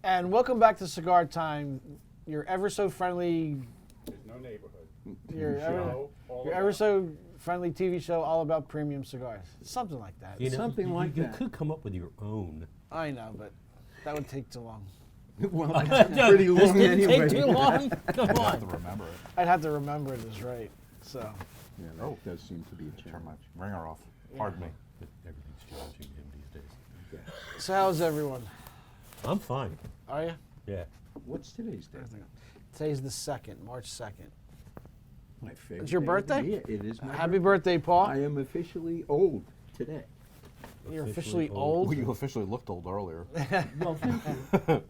And welcome back to Cigar Time, your ever so friendly, There's no neighborhood. your Show all ever about- so friendly TV show all about premium cigars. Something like that. You know, Something like you that. could come up with your own. I know, but that would take too long. Well, that's pretty long anyway. Take too long? Come I have on. to remember it. I'd have to remember it is right. So, Yeah, that does seem to be a Turn challenge. my ringer off. Pardon me. Everything's challenging him these days. so how's everyone? I'm fine. Are you? Yeah. What's today's date? Today's the 2nd, March 2nd. My favorite. It's your day of the birthday? year. It is my Happy birthday, Paul. I am officially old today. You're officially officially old. old. You officially looked old earlier. Well, thank you.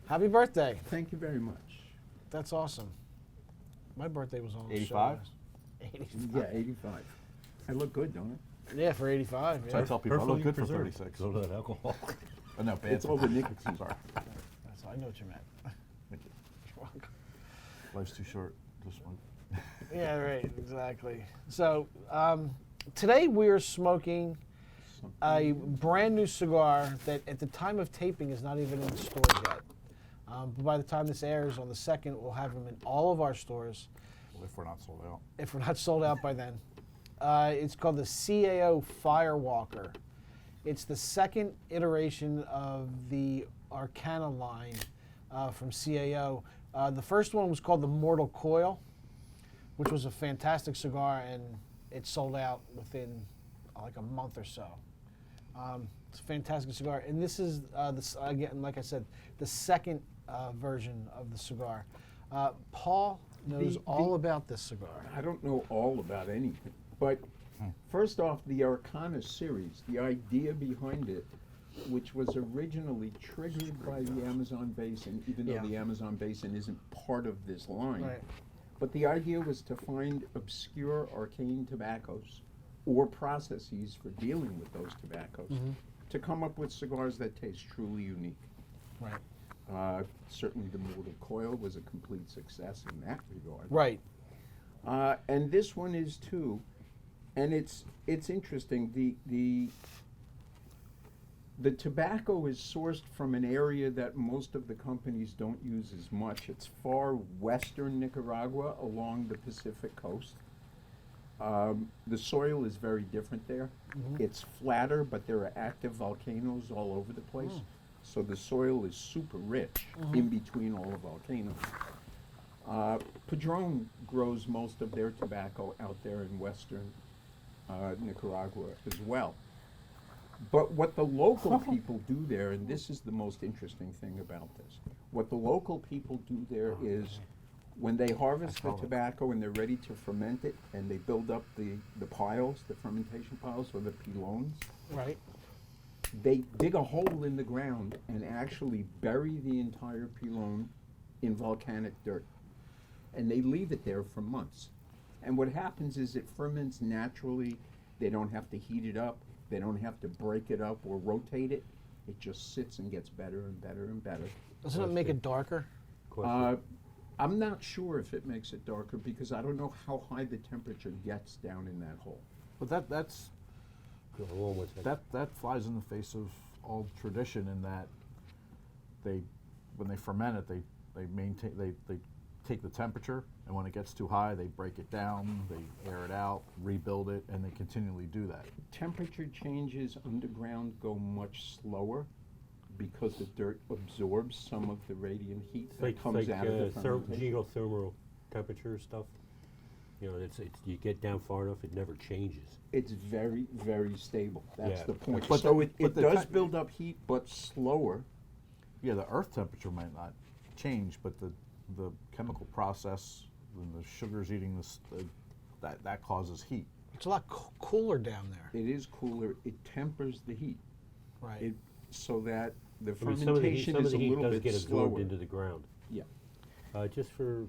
Happy birthday. Thank you very much. That's awesome. My birthday was on the show 85? last- 85. Yeah, 85. I look good, don't Yeah, for 85. So I Yeah. tell people I look good for preserved. 36. So that alcohol. Oh, no, I? bad. It's all the nicotine. Sorry. That's, I know what you meant. Thank you. You're welcome. Life's too short. Just one. Yeah, right, exactly. So today we are smoking a brand new cigar that at the time of taping is not even in the stores yet. But by the time this airs on the 2nd, we'll have them in all of our stores Well, if we're not sold out. if we're not sold out by then. It's called the CAO Fire Walker. It's the 2nd iteration of the Arcana line from CAO. The first one was called the Mortal Coil, which was a fantastic cigar, and it sold out within like a month or so. It's a fantastic cigar, and this is again, like I said, the 2nd version of the cigar. Paul knows all about this cigar. I don't know all about anything, but first off, the Arcana series, the idea behind it, which was originally triggered by the Amazon basin, even though Yeah. the Amazon basin isn't part of this line. Right. But the idea was to find obscure arcane tobaccos or processes for dealing with those tobaccos to come up with cigars that taste truly unique. Right. Certainly the Mortal Coil was a complete success in that regard. Right. And this one is too. And it's interesting. The tobacco is sourced from an area that most of the companies don't use as much. It's far western Nicaragua along the Pacific coast. The soil is very different there. It's flatter, but there are active volcanoes all over the place. So the soil is super rich in between all the volcanoes. Padron grows most of their tobacco out there in western Nicaragua as well. But what the local people do there, and this is the most interesting thing about this, what the local people do there is when they harvest the tobacco and they're ready to ferment it and they build up the piles, the fermentation piles or the pilons, Right. they dig a hole in the ground and actually bury the entire pilon in volcanic dirt. And they leave it there for months. And what happens is it ferments naturally. They don't have to heat it up. They don't have to break it up or rotate it. It just sits and gets better and better and better. Doesn't it make it darker? I'm not sure if it makes it darker because I don't know how high the temperature gets down in that hole. But that's Hold on one second. that flies in the face of all tradition in that when they ferment it, they take the temperature, and when it gets too high, they break it down, they air it out, rebuild it, and they continually do that. Temperature changes underground go much slower because the dirt absorbs some of the radiant heat that comes out of the fermentation. geothermal temperature stuff. You know, it's you get down far enough, it never changes. It's very, very stable. That's Yeah. the point. But So the- it but the does ti- build up heat, but slower. Yeah, the earth temperature might not change, but the chemical process when the sugar's eating that causes heat. It's a lot cooler down there. It is cooler. It tempers the heat, Right. so that the I mean, some of the heat, fermentation some of is the a heat little does bit get absorbed slower. into the ground. Yeah. Just for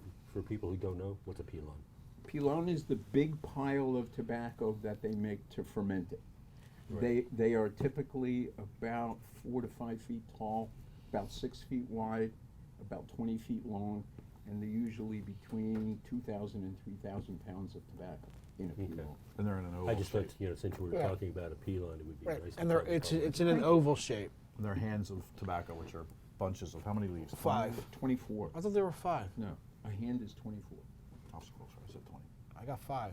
people who don't know, what's a pilon? Pilon is the big pile of tobacco that they make to ferment it. Right. They are typically about 4 to 5 feet tall, about 6 feet wide, about 20 feet long, and they're usually between 2,000 and 3,000 pounds of tobacco in a pilon. And they're in an oval I just shape. thought, since we were Yeah. talking about a pilon, it would be Right. nice. And to they're, tell the it's public. it's in an oval shape. And they're hands of tobacco, which are bunches of how many leaves? 5. 24. I thought there were 5. No, a hand is 24. I was closer. I said 20. I got 5.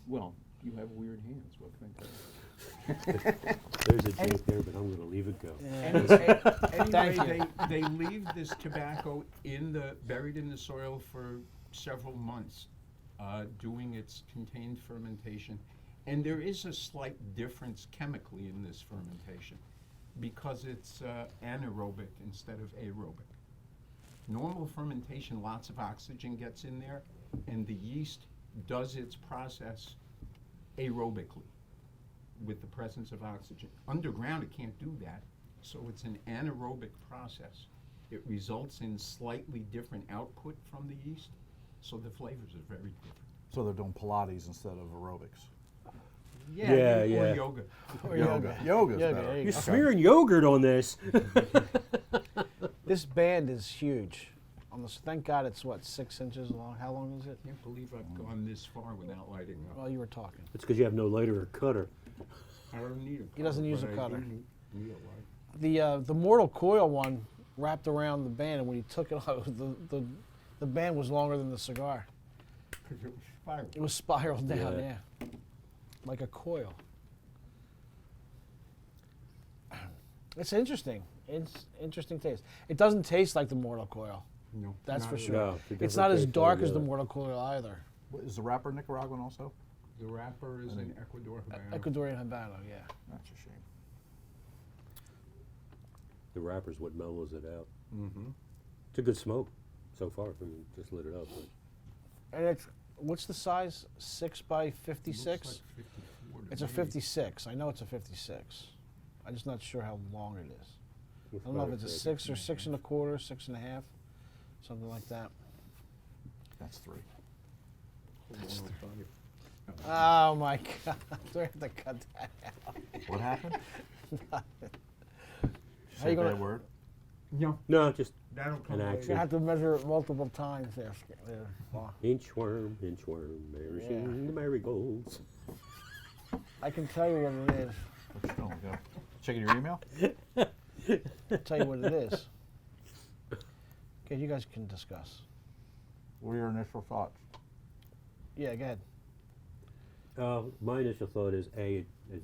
Well, you have weird hands. What can I tell you? There's a joke there, but I'm gonna leave it go. Anyway, they leave this tobacco buried in the soil for several months, doing its contained fermentation. And there is a slight difference chemically in this fermentation because it's anaerobic instead of aerobic. Normal fermentation, lots of oxygen gets in there, and the yeast does its process aerobically with the presence of oxygen. Underground, it can't do that, so it's an anaerobic process. It results in slightly different output from the yeast, so the flavors are very different. So they're doing Pilates instead of aerobics. Yeah, or yeah. yoga. Or Yoga's Yoga, better. there you You're go. smearing yogurt on this. This band is huge. Thank God it's, what, 6 inches long? How long is it? I can't believe I've gone this far without lighting up. Well, you were talking. It's because you have no lighter or cutter. I don't need a cutter. He doesn't use a but I cutter. do need a light. The Mortal Coil one wrapped around the band, and when he took it off, the band was longer than the cigar. 'Cause it was spiral. It was spiraled down, Yeah. yeah. Like a coil. It's interesting. It's interesting taste. It doesn't taste like the Mortal Coil. No, That's not for at sure. No, it It's doesn't not as taste dark like as the that. Mortal Coil either. What, is the rapper Nicaraguan also? The wrapper is in Ecuador. Havana. Ecuadorian Habano, yeah. That's a shame. The wrapper's what mellows it out. Mm-hmm. It's a good smoke so far. I mean, just lit it up. But And what's the size? 6 by 56? Looks like 54 to It's a me. 56. I know it's a 56. I'm just not sure how long it is. what's I don't know if better it's a flavor? 6 or 6 1/4, 6 1/2, something like that. That's 3. Hold on, I'll tell you. Oh my God! Do I have to cut that out? What happened? How Say you a gonna? bad word? No, No, just that'll come An later. You accent. have to measure it multiple times there. Well, inchworm, marrying the marigolds. I can tell you what it is. What you doing? Go. Checking your email? I'll tell you what it is. Okay, you guys can discuss. What are your initial thoughts? Yeah, go ahead. My initial thought is as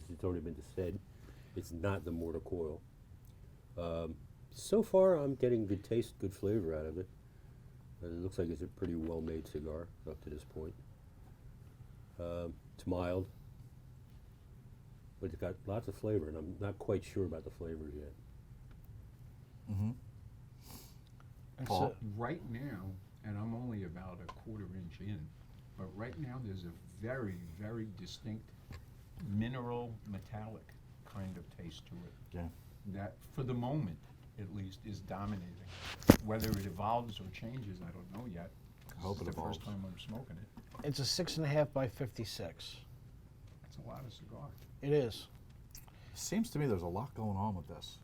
it's already been said, it's not the Mortal Coil. So far, I'm getting good taste, good flavor out of it. It looks like it's a pretty well-made cigar up to this point. It's mild, but it's got lots of flavor, and I'm not quite sure about the flavors yet. Mm-hmm. And Paul? so- Right now, and I'm only about a quarter inch in, but right now there's a very, very distinct mineral metallic kind of taste to it. Yeah. That, for the moment, at least, is dominating. Whether it evolves or changes, I don't know yet. 'Cause Hope this it is the first evolves. time I'm smoking it. It's a 6 1/2 by 56. That's a lot of cigar. It is. Seems to me there's a lot going on with this.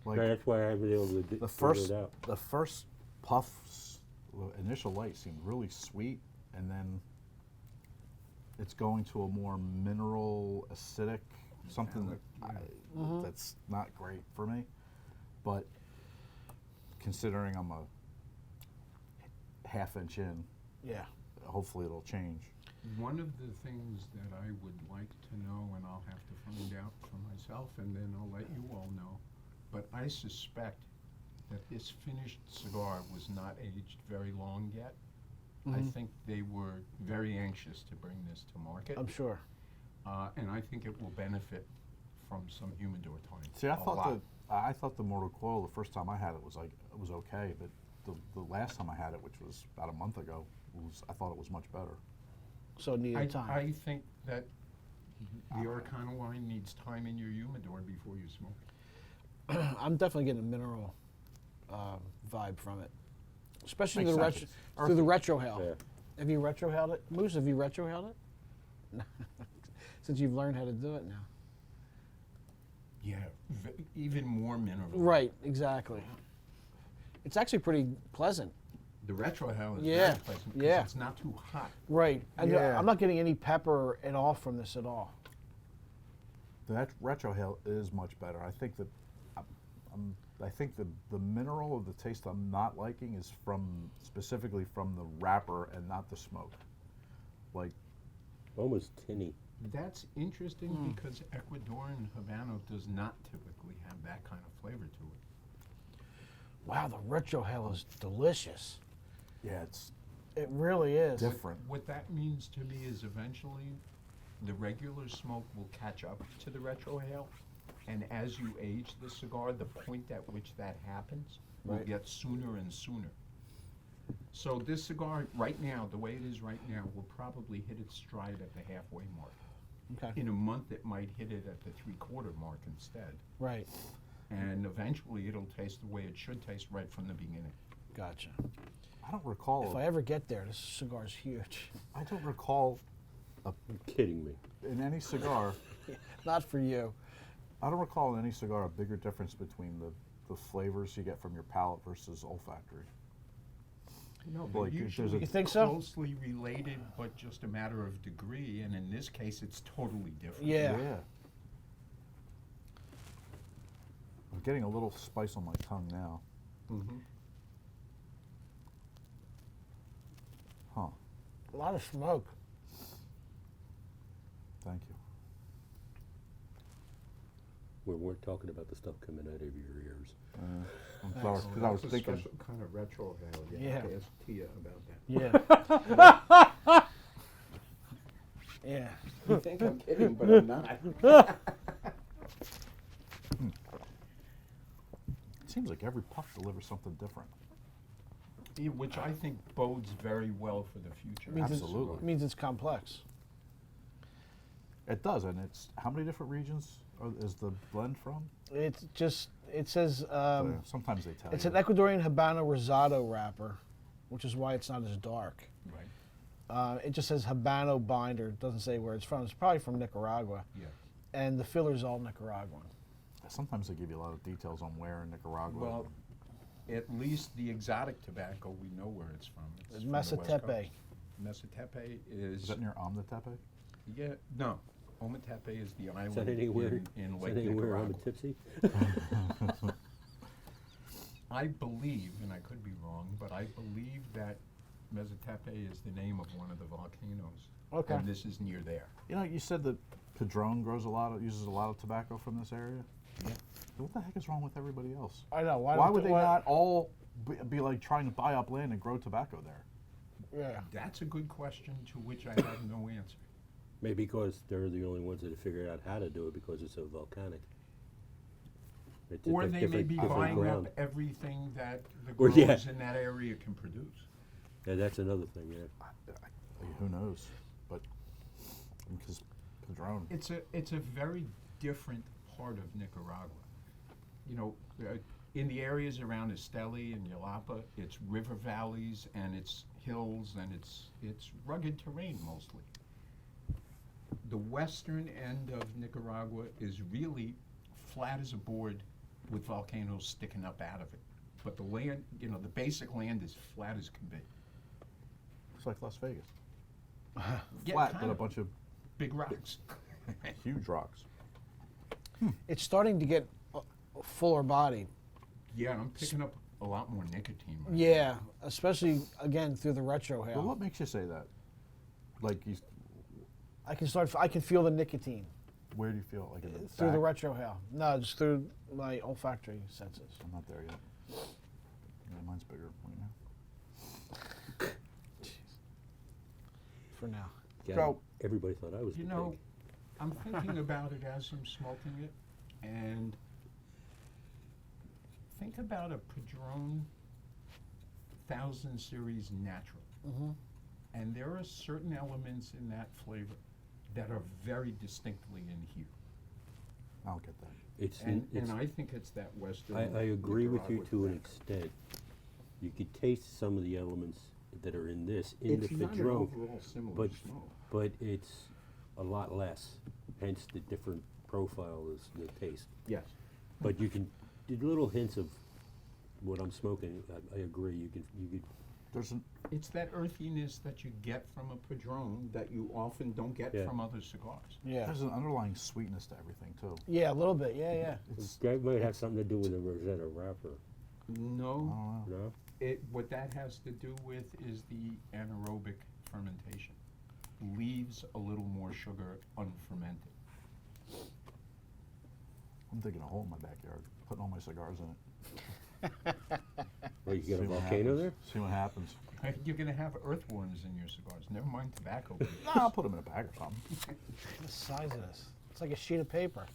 Like That's why I haven't been able to the figure first, it out. the first puffs, the initial light seemed really sweet, and then it's going to a more mineral, acidic, something that that's not great for me. But considering I'm a half inch in, Yeah. hopefully it'll change. One of the things that I would like to know, and I'll have to find out for myself, and then I'll let you all know, but I suspect that this finished cigar was not aged very long yet. I think they were very anxious to bring this to market, I'm sure. and I think it will benefit from some humidor time. See, I a thought lot. I thought the Mortal Coil the first time I had it was okay, but the last time I had it, which was about a month ago, I thought it was much better. So it needed time. I think that the Arcana line needs time in your humidor before you smoke it. I'm definitely getting a mineral vibe from it, especially Makes through sense. the retrohale. Yeah. Have you retrohaled it, Moose? Have you retrohaled it? Since you've learned how to do it now. Yeah, even more mineral. Right. Exactly. It's actually pretty pleasant. The retrohale is Yeah, very pleasant because yeah. it's not too hot. Right. And Yeah. I'm not getting any pepper at all from this at all. That retrohale is much better. I think that I think the mineral of the taste I'm not liking is specifically from the wrapper and not the smoke. Like, Almost tinny. That's interesting because Ecuadorian Habano does not typically have that kind of flavor to it. Wow, the Retrohale is delicious. yeah, it's It really is. different. What that means to me is eventually the regular smoke will catch up to the retrohale, and as you age the cigar, the point at which that happens will Right. get sooner and sooner. So this cigar, right now, the way it is right now, will probably hit its stride at the halfway mark. Okay. In a month, it might hit it at the 3/4 mark instead. Right. And eventually, it'll taste the way it should taste right from the beginning. Gotcha. I don't recall. If I ever get there, this cigar's huge. I don't recall You're kidding me. in any cigar. Not for you. I don't recall in any cigar a bigger difference between the flavors you get from your palate versus olfactory. No, Like, they're if there's usually a- You think so? closely related, but just a matter of degree, and in this case, it's totally different. Yeah. I'm getting a little spice on my tongue now. Mm-hmm. Huh. A lot of smoke. Thank you. We weren't talking about the stuff coming out of your ears. I'm sorry, because I was That's a thinking. special kind of retrohale. You Yeah. have to ask Tia about that. Yeah. Yeah. You think I'm kidding, but I'm not. It seems like every puff delivers something different. Yeah, which I think bodes very well for the future. Means Absolutely. It means it's complex. It does, and it's how many different regions is the blend from? It's just, it says, Sometimes they tell it's you. an Ecuadorian Habano Rosado wrapper, which is why it's not as dark. Right. It just says Habano binder. It doesn't say where it's from. It's probably from Nicaragua. Yeah. And the filler's all Nicaraguan. Sometimes they give you a lot of details on where in Nicaragua. Well, at least the exotic tobacco, we know where it's from. It's from the West Masatepe. Coast. Masatepe is is, that near Omnatepe? yeah, no. Ometepe is the island Is that anywhere? in Is Lake that anywhere I'm Nicaragua. a tipsy? I believe, and I could be wrong, but I believe that Masatepe is the name of one of the volcanoes. Okay. And this is near there. You know, you said that Padron uses a lot of tobacco from this area. Yeah. What the heck is wrong with everybody else? I know. Why would they not all be like trying to buy up land and grow tobacco there? Yeah. That's a good question to which I have no answer. Maybe because they're the only ones that have figured out how to do it because it's so volcanic. It's a Or they may be different buying ground. up everything that the Or, growers yeah. in that area can produce. Yeah, that's another thing, yeah. Who knows? But because Padron. It's a very different part of Nicaragua. You know, in the areas around Esteli and Yalapa, it's river valleys and it's hills and it's rugged terrain mostly. The western end of Nicaragua is really flat as a board with volcanoes sticking up out of it. But the land, you know, the basic land is flat as can be. Looks like Las Vegas. Yeah, Flat, kind but a of. bunch of Big rocks. huge rocks. It's starting to get fuller bodied. Yeah, I'm picking up a lot more nicotine. Right Yeah, especially again through the retrohale. Well, what makes you say that? Like, I can feel the nicotine where do you feel? Like in the through the back? retrohale. No, just through my olfactory senses. I'm not there yet. Yeah, mine's bigger right now. For now. Yeah, So- everybody thought I was You the know, pig. I'm thinking about it as I'm smoking it, and think about a Padron 1000 series natural. Mm-hmm. And there are certain elements in that flavor that are very distinctly in here. I'll get that. It's, And it's I think it's that western. I agree with you Nicaragua to an tobacco. extent. You could taste some of the elements that are in this in It's the not an Padron, overall similar but smoke. but it's a lot less. Hence the different profile is the taste. Yes. But you can do little hints of what I'm smoking. I agree. You could there's an, It's that earthiness that you get from a Padron that you often don't get Yeah. from other cigars. Yeah. there's an underlying sweetness to everything too. Yeah, a little bit. Yeah, yeah. It's That might have something to do with the Rosetta wrapper, No, no? what that has to do with is the anaerobic fermentation. Leaves a little more sugar unfermented. I'm digging a hole in my backyard, putting all my cigars in it. Well, you got a See what volcano happens. there? See what happens. You're gonna have earthworms in your cigars. Never mind tobacco. No, I'll put them in a bag or something. The size of this. It's like a sheet of paper.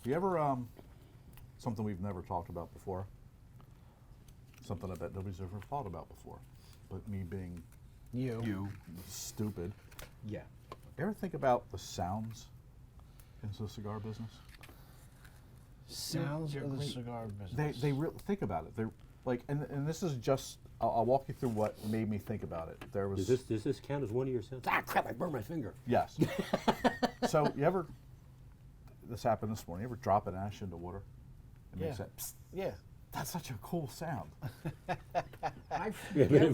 You ever something we've never talked about before? Something I bet nobody's ever thought about before, but me being You, stupid. yeah. You ever think about the sounds in the cigar business? Sounds they're of the great. cigar business. They really think about it. They're like, and this is just. I'll walk you through what made me think about it. There was Does this count as one of your sounds? Ah, crap! I burned my finger. yes. So you ever? This happened this morning. You ever drop an ash into water? And Yeah. they said, "Psst." Yeah. That's such a cool sound. Yeah, but it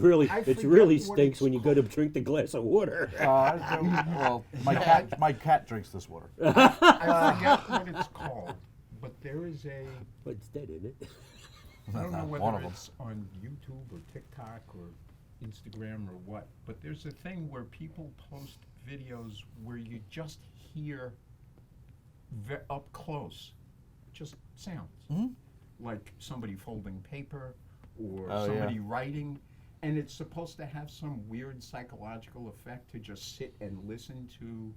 really stinks when you go to drink the glass of water. Well, my cat drinks this water. I forget what it's called, but there is a. But it's dead, isn't it? I don't know One whether of 'em. it's on YouTube or TikTok or Instagram or what, but there's a thing where people post videos where you just hear up close, just sounds. Like somebody folding paper or Oh, somebody yeah. writing, and it's supposed to have some weird psychological effect to just sit and listen to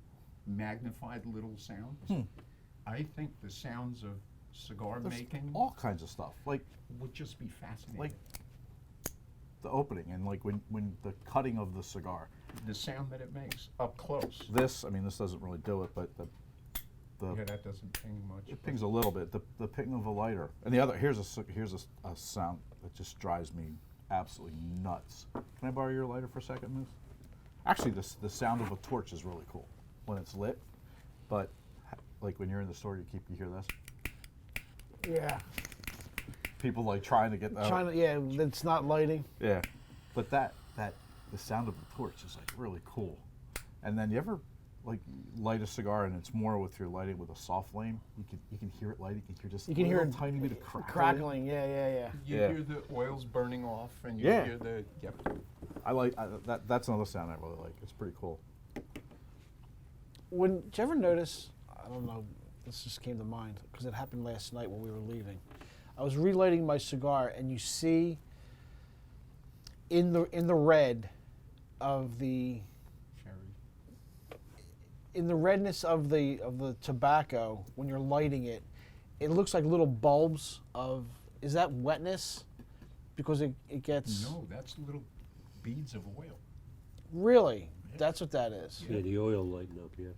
magnified little sounds. I think the sounds of cigar There's making all kinds of stuff, like would just be fascinating. like the opening and like when the cutting of the cigar. The sound that it makes up close. This doesn't really do it, but the Yeah, that doesn't ping much. it pings a little bit. The ping of a lighter, and the other here's a sound that just drives me absolutely nuts. Can I borrow your lighter for a second, Miss? Actually, the sound of a torch is really cool when it's lit, but like when you're in the store, you hear this. Yeah. People like trying to get that. China, yeah, it's not lighting. Yeah, but the sound of the torch is like really cool. And then you ever like light a cigar and it's more with your lighting with a soft flame. You can hear it light. You can hear just You can a hear little it tiny bit of crackling. Crackling, yeah. You Yeah. hear the oils burning off, and you Yeah. hear the That's another sound I really like. It's pretty cool. Did you ever notice? I don't know. This just came to mind because it happened last night when we were leaving. I was relighting my cigar, and you see in the red of the cherry. in the redness of the tobacco when you're lighting it, it looks like little bulbs of. Is that wetness? Because it gets No, that's little beads of oil. really. That's what that is. Yeah, the oil lighting up, yeah.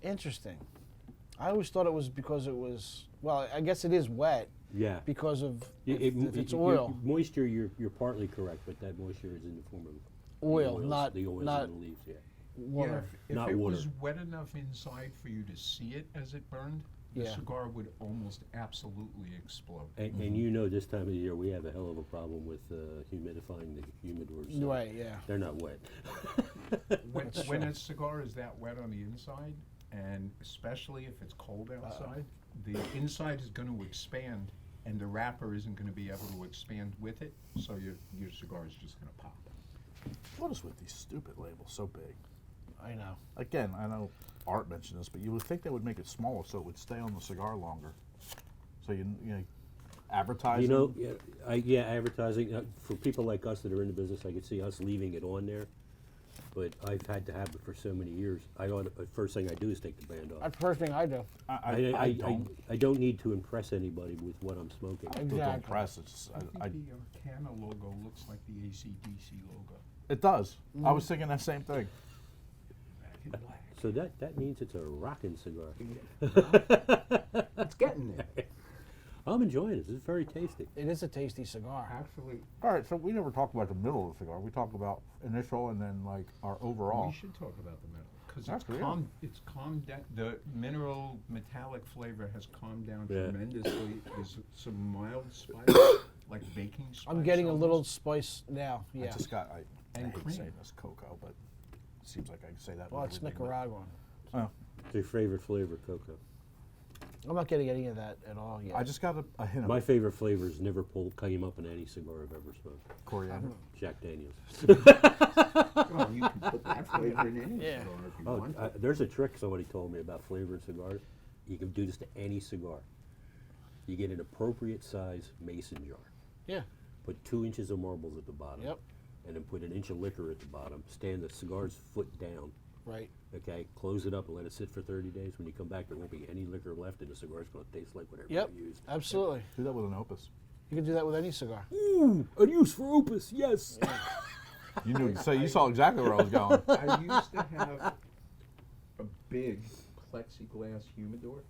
Interesting. I always thought it was because it was. Well, I guess it is wet Yeah. because of It- if it's your oil. Moisture, you're partly correct, but that moisture is in the form of Oil, the oils, not the oils not in the leaves, yeah. water. Yeah, if Not it water. was wet enough inside for you to see it as it burned, the Yeah. cigar would almost absolutely explode. And you know this time of the year we have a hell of a problem with humidifying the humidors. so Right, yeah. They're not wet. When a cigar is that wet on the inside, and especially if it's cold outside, the inside is going to expand, and the wrapper isn't going to be able to expand with it, so your cigar is just going to pop. What is with these stupid labels so big? I know. Again, I know Art mentioned this, but you would think they would make it smaller so it would stay on the cigar longer. So you know, advertising. You know, advertising for people like us that are in the business. I could see us leaving it on there, but I've had to have it for so many years. The first thing I do is take the band off. That's the first thing I do. I don't. I don't need to impress anybody with what I'm smoking. Don't Exactly. press. It's I think the Arcana logo looks like the AC/DC logo. it does. I was thinking that same thing. So that means it's a rockin' cigar. It's getting there. I'm enjoying it. This is very tasty. It is a tasty cigar. Actually, All right, so we never talked about the middle of the cigar. We talked about initial and then like our overall. we should talk about the middle because Actually, yeah. it's calmed down. The mineral metallic flavor has calmed down Yeah. tremendously. There's some mild spice, like baking spice. I'm getting a little almost? spice now. I Yeah. just got. I And hate cream. saying this cocoa, but it seems like I can say that. Well, with it's everything, but- Nicaraguan. Oh, It's your favorite flavor, cocoa. I'm not getting any of that at all yet. I just got a hint of My favorite flavors never came up in any cigar I've ever smoked. coriander. Jack Daniels. Well, you can put that flavor in any Yeah. cigar if you Oh, want. there's a trick somebody told me about flavoring cigars. You can do this to any cigar. You get an appropriate size mason jar. Yeah. Put 2 inches of marbles at the bottom. Yep. And then put an inch of liquor at the bottom. Stand the cigar's foot down. Right. Okay, close it up and let it sit for 30 days. When you come back, there won't be any liquor left, and the cigar's going to taste like whatever Yep. you used. Absolutely. Do that with an opus. You can do that with any cigar. Ooh, a use for opus, yes. You knew. So you saw exactly where I was going. I used to have a big plexiglass humidor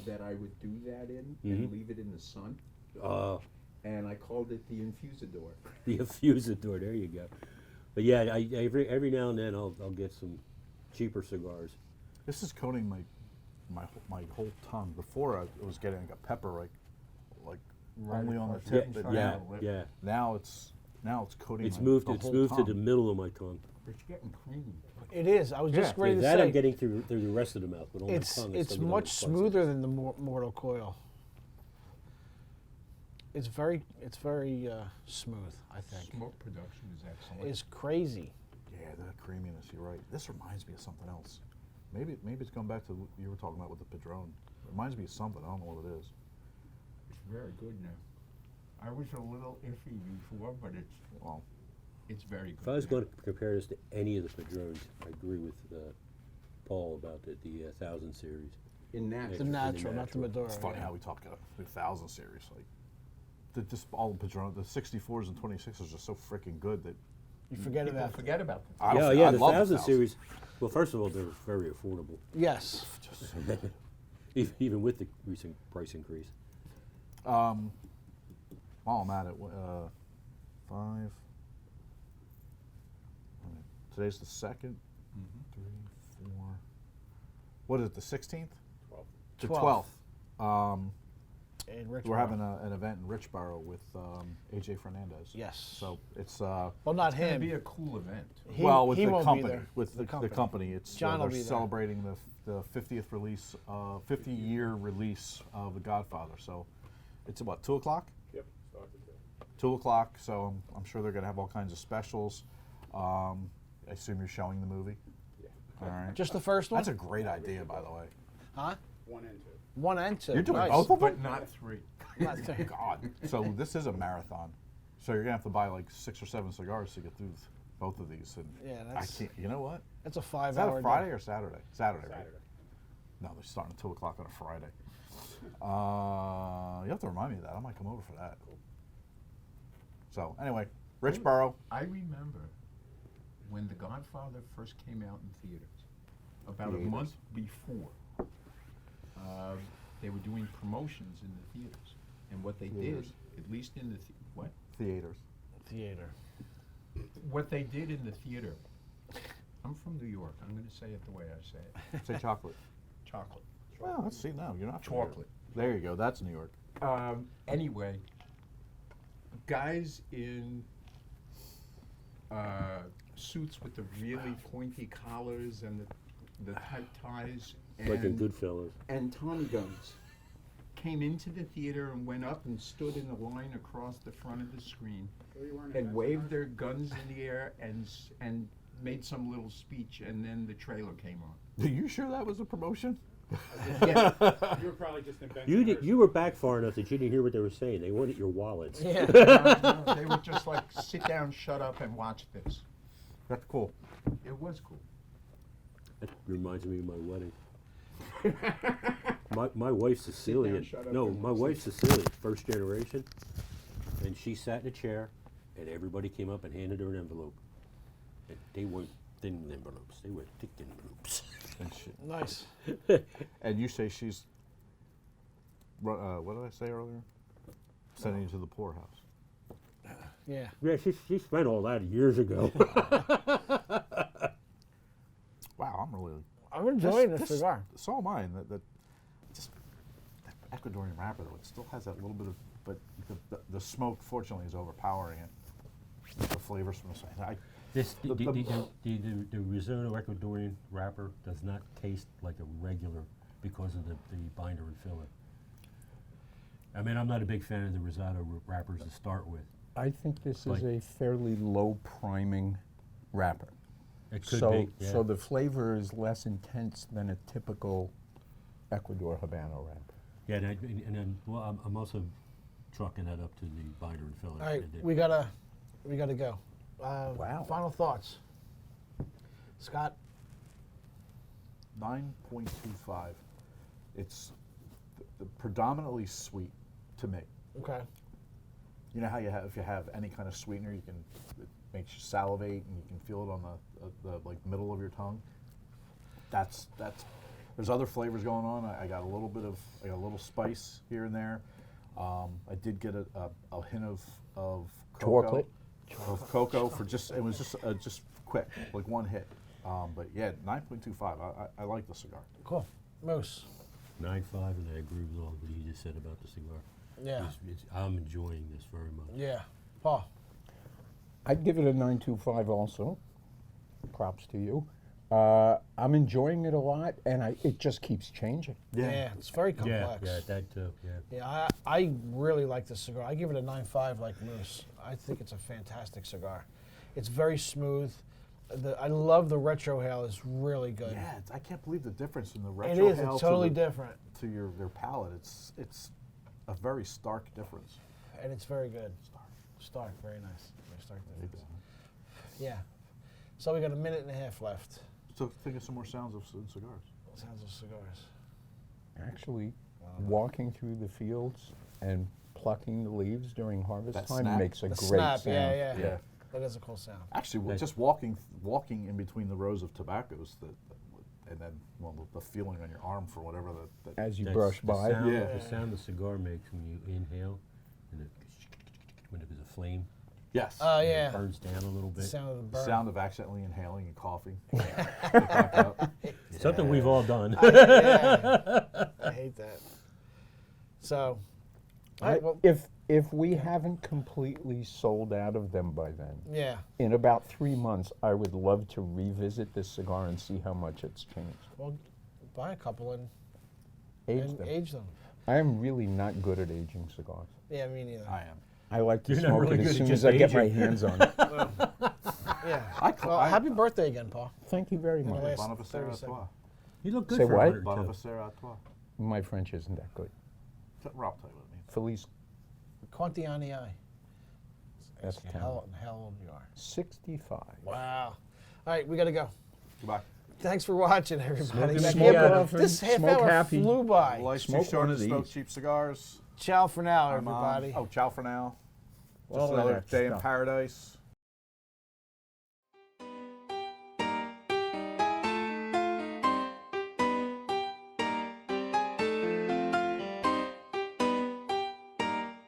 that I would do that in and Mhm. leave it in the sun, The and I called it the infusador. infusador, there you go. But yeah, every now and then I'll get some cheaper cigars. This is coating my whole tongue. Before I was getting like a pepper like Right only on the across tip, the but inside Yeah, of the lip. yeah. now it's coating. It's my, moved. the It's whole moved to tongue. the middle of my tongue. It's getting creamy. It is. I was just Yeah. ready to that say. I'm getting through the rest of the mouth, but on it's my tongue, it's still getting much the smoother spiciness. than the mortal coil. It's very smooth. I think Smoke production is excellent. it's crazy. Yeah, that creaminess. You're right. This reminds me of something else. Maybe it's going back to what you were talking about with the Padron. It reminds me of something. I don't know what it is. It's very good now. I was a little iffy before, but Well, it's very good. If I was now. going to compare this to any of the Padrones, I agree with Paul about the 1000 series. in that, The natural, not the natural. Maduro. it's funny yeah. how we talk about the 1000 series. Like, just all the Padron, the 64s and 26s are just so freaking good that You forget people about forget about them. I Yeah, don't- yeah, I the love 1000 series. Well, first of all, they're very affordable, Yes. even with the recent price increase. While I'm at it, 5. Today's the 2nd. 3, 4. What is it? The 16th? 12. The 12th. 12th. In Richmond. We're having an event in Richboro with AJ Fernandez. Yes. So it's well, not It's going to him. be a cool event. He- well with he the won't be company, there. with the company. It's John will they're be there. celebrating the 50th release, 50-year release of The Godfather. So it's about 2 o'clock. Yep, starts at 2. 2 o'clock. So I'm sure they're going to have all kinds of specials. I assume you're showing the movie. Yeah. All right. Just the first one? That's a great idea, by the way. Huh? 1 and 2. 1 and 2. You're doing nice. both of them? But not 3. Not 3. God. So this is a marathon. So you're gonna have to buy like 6 or 7 cigars to get through both of these. And Yeah, I that's can't. You know what? that's a Is 5 that hour a Friday or Saturday? Saturday, right? Saturday. No, they're starting at 2 o'clock on a Friday. You have to remind me of that. I might come over for that. So anyway, Richboro. I remember when The Godfather first came out in theaters, about a Theaters. month before, they were doing promotions in the theaters. And what they Theaters. did, at least in the, what? Theaters. theater. What they did in the theater, I'm from New York, I'm going to say it the way I say it. Say chocolate. Chocolate. Well, let's see now. You're not from New York. Chocolate. There you go. That's New York. Anyway, guys in suits with the really pointy collars and the tight ties Like in and, Goodfellas. and Tommy guns came into the theater and went up and stood in a line across the front of the screen So you weren't and in waved their guns in the air and made some little speech, and then the trailer came on. Are you sure that was a promotion? Yeah. You were probably just in You were back far enough that you didn't hear what they were saying. They wanted your wallets. Yeah. No, they were just like, sit down, shut up, and watch this. That's cool. It was cool. That reminds me of my wedding. My wife's Sicilian. shut up, No, and my wife's Sicilian, first generation. And she sat in a chair, and everybody came up and handed her an envelope. And they weren't thin envelopes, they were thick envelopes. And, she, Nice. and you say she's. What did I say earlier? Sending you to the poorhouse. Yeah. Yeah, she spent all that years ago. Wow, I'm really. I'm enjoying this cigar. So am I. That Ecuadorian wrapper though. It still has that little bit of, but the smoke fortunately is overpowering it. The flavors from the side. This, The- the risotto Ecuadorian wrapper does not taste like a regular because of the binder and filler. I mean, I'm not a big fan of the risotto wrappers to start with. I think this Like- is a fairly low priming wrapper. It could So, be, yeah. so the flavor is less intense than a typical Ecuador Habano wrapper. Yeah, and then, well, I'm also chalking that up to the binder and filler. All right, And we gotta go. Wow. Final thoughts, Scott. 9.25. It's the predominantly sweet to me. Okay. You know how you have, if you have any kind of sweetener, it makes you salivate and you can feel it on the like middle of your tongue. That's. There's other flavors going on. I got a little spice here and there. I did get a hint of cocoa. Chocolate. Of cocoa for it was just quick, like one hit. But yeah, 9.25. I like the cigar. Cool. Moose. 9.5, and I agree with all what you just said about the cigar. Yeah. I'm enjoying this very much. Yeah. Paul. I'd give it a 9.25 also. Props to you. I'm enjoying it a lot, and it just keeps changing. Yeah. It's very complex. Yeah, that too, yeah. Yeah, I really like this cigar. I give it a 9.5 like Moose. I think it's a fantastic cigar. It's very smooth. I love the retrohale. It's really good. Yeah, I can't believe the difference in the It retrohale is. It's totally to different, to your palate. It's a very stark difference. and it's very good. Stark, very nice. Very stark difference. Yeah. So we got a minute and a half left. So think of some more sounds of cigars. Sounds of cigars. Actually, walking through the fields and plucking the leaves during harvest That time snap. makes a The great snap, sound. yeah. That is a cool sound. Actually, Nice. just walking in between the rows of tobaccos, and then the feeling on your arm for whatever that As you That's brush the by. Sound, Yeah. The sound the cigar makes when you inhale, and when there's a flame, yes. Oh, and it yeah. burns down a little The bit. sound of the The burn. sound of accidentally inhaling and coughing. Back up. Something we've all done. Yeah. I hate that. So, all right, well, If we haven't completely sold out of them by then, yeah. in about 3 months, I would love to revisit this cigar and see how much it's changed. Well, buy a couple and Age them. age them. I am really not good at aging cigars. Yeah, me neither. I am. I like to You're not smoke really it as good at soon just as I get my aging. hands on it. Yeah. Well, happy birthday again, Paul. Thank you very the much. last Bonavicera 30 à toi. seconds. You look good Say for what? 102. Bonavicera à toi. My French isn't that good. Rob, tell you what it means. Felice, Quantiani I. that's How 10. old you are. 65. Wow. All right, we got to go. Goodbye. Thanks for watching, everybody. That Smoke half- often, this half smoke hour happy. flew by. Life's too Smoke short one to of smoke these. cheap cigars. Ciao for now, I'm on. everybody. Oh, ciao for now. All Just of another that day in stuff. paradise.